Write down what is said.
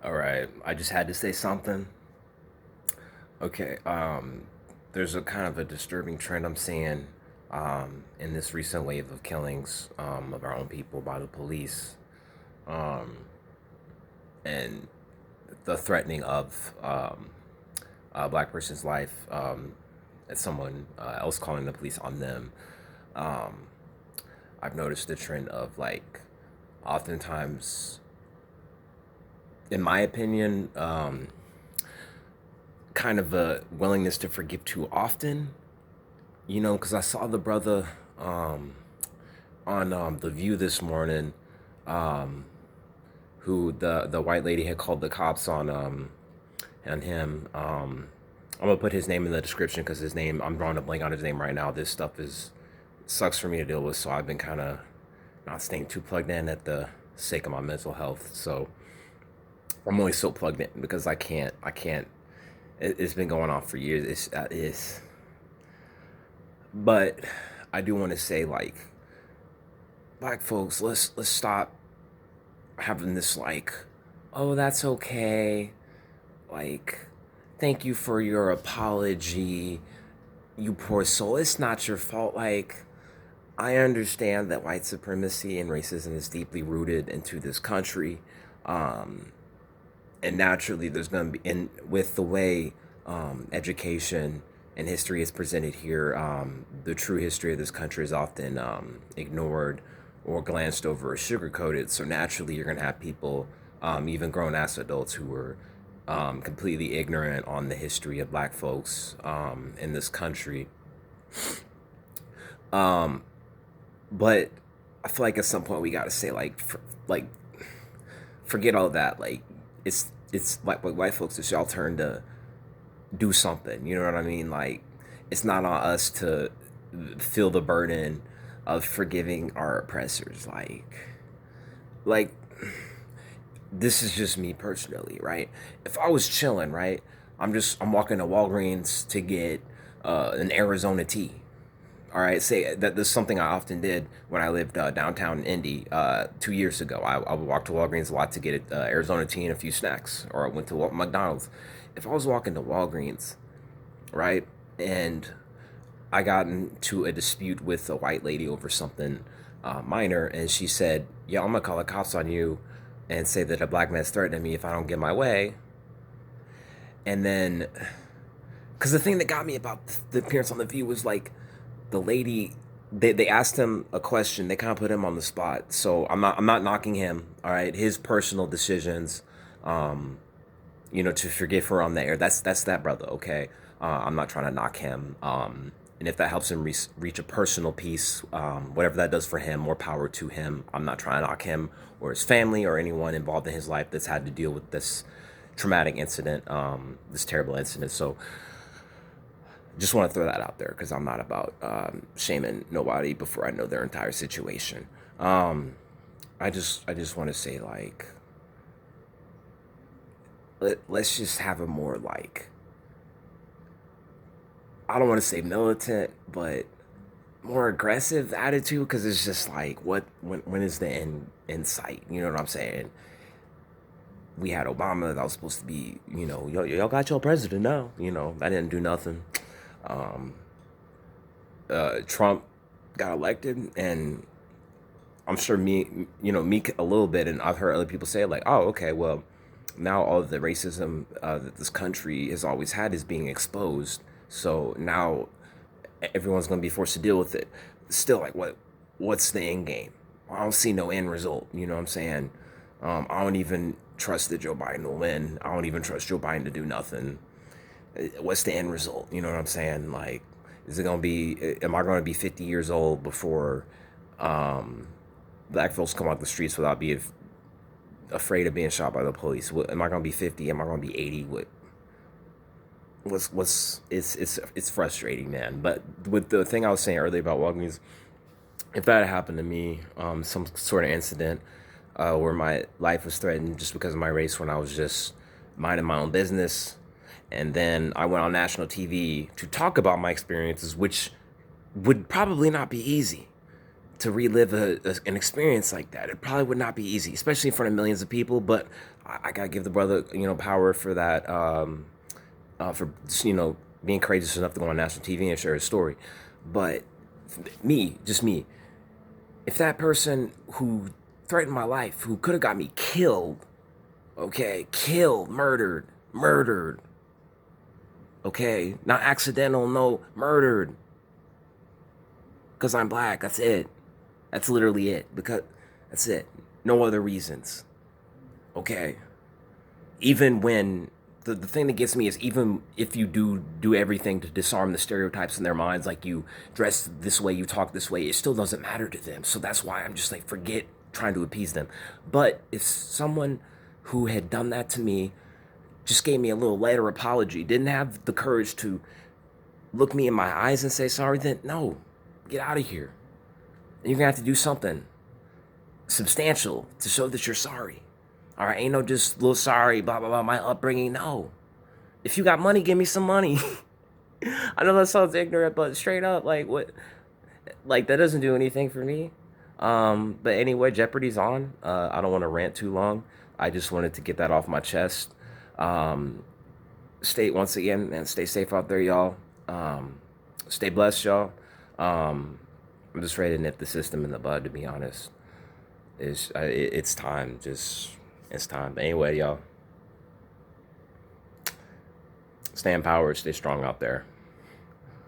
All right, I just had to say something. Okay, there's a kind of a disturbing trend I'm seeing in this recent wave of killings of our own people by the police, um, and the threatening of a black person's life, as someone else calling the police on them. Um, I've noticed the trend of like, oftentimes, in my opinion, kind of a willingness to forgive too often, because I saw the brother on The View this morning, um, who the white lady had called the cops on him. I'm gonna put his name in the description because his name, I'm drawing a blank on his name right now. This stuff is sucks for me to deal with, so I've been kind of not staying too plugged in at the sake of my mental health. So I'm only so plugged in because I can't. It's been going on for years. It's But I do want to say, like, black folks, let's stop having this like, oh, that's okay. Like, thank you for your apology, you poor soul. It's not your fault. Like, I understand that white supremacy and racism is deeply rooted into this country. Um, and naturally there's going to be, and with the way education and history is presented here, the true history of this country is often ignored or glanced over or sugarcoated. So naturally you're going to have people, even grown-ass adults, who were completely ignorant on the history of black folks in this country. um, but I feel like at some point we got to say, like, like, forget all that. Like, it's like with white folks, it's y'all turn to do something. You know what I mean? Like, it's not on us to feel the burden of forgiving our oppressors. Like this is just me personally, right? If I was chilling, right, I'm walking to Walgreens to get an Arizona tea. All right, say that this is something I often did when I lived downtown Indy 2 years ago. I would walk to Walgreens a lot to get Arizona tea and a few snacks, or I went to McDonald's. If I was walking to Walgreens, right, and I got into a dispute with a white lady over something minor, and she said, "Yeah, I'm gonna call the cops on you and say that a black man's threatening me if I don't get my way." And then, because the thing that got me about the appearance on The View was like, the lady, they asked him a question. They kind of put him on the spot. So I'm not knocking him. All right, his personal decisions, um, to forgive her on the air. That's that brother. Okay, I'm not trying to knock him. And if that helps him reach a personal peace, whatever that does for him, more power to him. I'm not trying to knock him or his family or anyone involved in his life that's had to deal with this traumatic incident, this terrible incident. So just want to throw that out there because I'm not about shaming nobody before I know their entire situation. Um, I just want to say, like, let's just have a more, like, I don't want to say militant, but more aggressive attitude, because it's just like, when is the end in sight? You know what I'm saying? We had Obama that was supposed to be, y'all got your president now. That didn't do nothing. Um, Trump got elected, and I'm sure me a little bit, and I've heard other people say, like, oh, okay, well, now all of the racism that this country has always had is being exposed. So now everyone's going to be forced to deal with it. Still, like, what's the end game? I don't see no end result. You know what I'm saying? I don't even trust that Joe Biden will win. I don't even trust Joe Biden to do nothing. What's the end result? You know what I'm saying? Like, is it going to be, am I going to be 50 years old before um, black folks come out the streets without being afraid of being shot by the police? Am I going to be 50? Am I going to be 80? What's it's frustrating, man. But with the thing I was saying earlier about Walgreens, if that had happened to me, some sort of incident where my life was threatened just because of my race, when I was just minding my own business, and then I went on national TV to talk about my experiences, which would probably not be easy, to relive an experience like that. It probably would not be easy, especially in front of millions of people. But I gotta give the brother, power for that, for being courageous enough to go on national TV and share his story. But me, just me, if that person who threatened my life, who could have got me killed, okay, killed, murdered, okay, not accidental, no, murdered, because I'm black. That's it. That's literally it. Because that's it. No other reasons. Okay. Even when the thing that gets me is, even if you do everything to disarm the stereotypes in their minds, like you dress this way, you talk this way, it still doesn't matter to them. So that's why I'm just like, forget trying to appease them. But if someone who had done that to me just gave me a little later apology, didn't have the courage to look me in my eyes and say sorry, then no, get out of here. And you're gonna have to do something substantial to show that you're sorry. All right, ain't no just little sorry, blah blah blah, my upbringing. No, if you got money, give me some money. I know that sounds ignorant, but straight up, like what, like that doesn't do anything for me. But anyway, Jeopardy's on. I don't want to rant too long. I just wanted to get that off my chest. Stay once again, and stay safe out there, y'all. Stay blessed, y'all. I'm just ready to nip the system in the bud, to be honest. It's time. It's time. But anyway, y'all, stay empowered, stay strong out there.